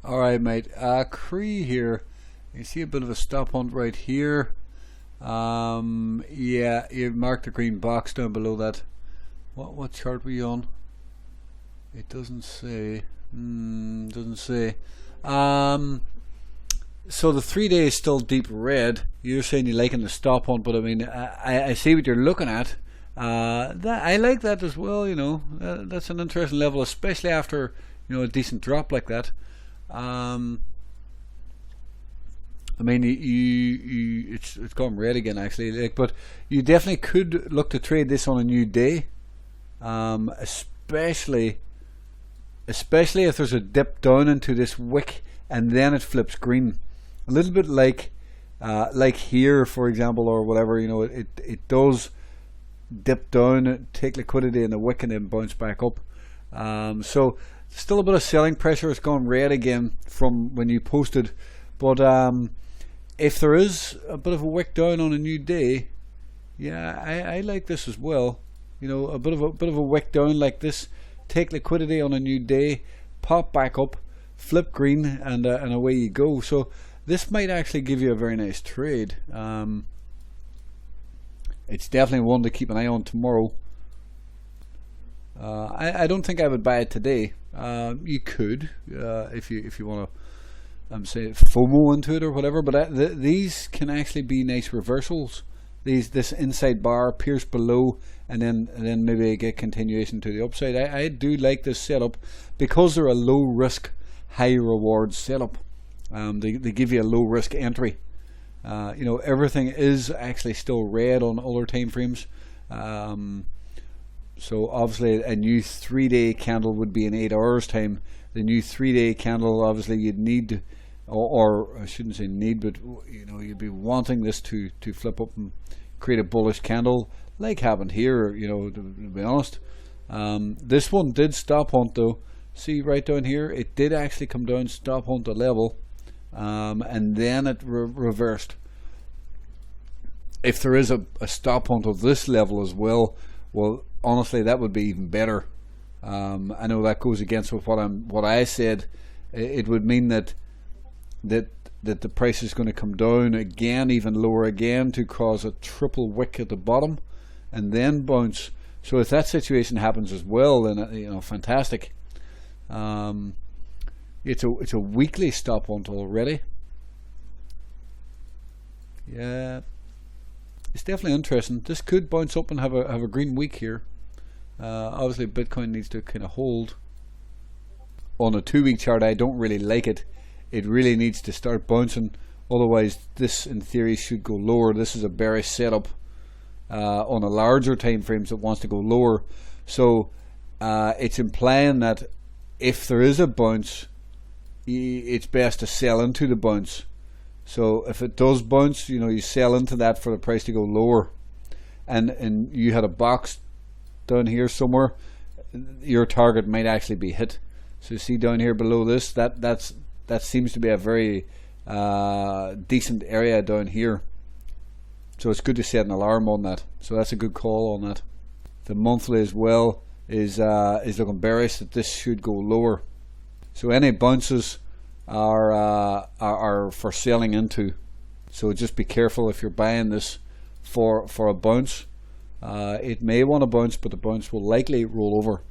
Alright, mate. Cree here. You see a bit of a stop hunt right here. Yeah, you marked the green box down below that. What chart were you on? It doesn't say. Doesn't say. So the 3 day is still deep red. You're saying you're liking the stop hunt, but I mean, I see what you're looking at. I like that as well. You know, that's an interesting level, especially after a decent drop like that. I mean, it's gone red again actually. But you definitely could look to trade this on a new day, especially if there's a dip down into this wick and then it flips green, a little bit like here, for example, or whatever. It does dip down, take liquidity in the wick, and then bounce back up. So still a bit of selling pressure. It's gone red again from when you posted, but if there is a bit of a wick down on a new day, yeah, I like this as well. A bit of a wick down like this, take liquidity on a new day, pop back up, flip green, and away you go. So this might actually give you a very nice trade. It's definitely one to keep an eye on tomorrow. I don't think I would buy it today. You could if you want to say FOMO into it or whatever, but these can actually be nice reversals. This inside bar pierce below, and then maybe get continuation to the upside. I do like this setup because they're a low risk, high reward setup. They give you a low risk entry. Everything is actually still red on other time frames. So obviously a new 3 day candle would be in 8 hours time. The new 3 day candle, obviously you'd need, or I shouldn't say need, but you'd be wanting this to flip up and create a bullish candle like happened here, to be honest. This one did stop hunt though. See right down here, it did actually come down, stop hunt a level, and then it reversed. If there is a stop hunt of this level as well, honestly that would be even better. I know that goes against with what I said. It would mean that the price is going to come down again, even lower again, to cause a triple wick at the bottom and then bounce. So if that situation happens as well, then fantastic. It's a weekly stop hunt already. Yeah, it's definitely interesting. This could bounce up and have a green week here. Obviously Bitcoin needs to kind of hold. On a 2 week chart I don't really like it. It really needs to start bouncing, otherwise this in theory should go lower. This is a bearish setup on a larger time frames that wants to go lower. So it's implying that if there is a bounce, it's best to sell into the bounce. So if it does bounce, you sell into that for the price to go lower, and you had a box down here somewhere, your target might actually be hit. So you see down here below this, that seems to be a very decent area down here. So it's good to set an alarm on that. So that's a good call on that. The monthly as well is looking bearish, that this should go lower. So any bounces are for selling into. So just be careful if you're buying this for a bounce. It may want to bounce, but the bounce will likely roll over.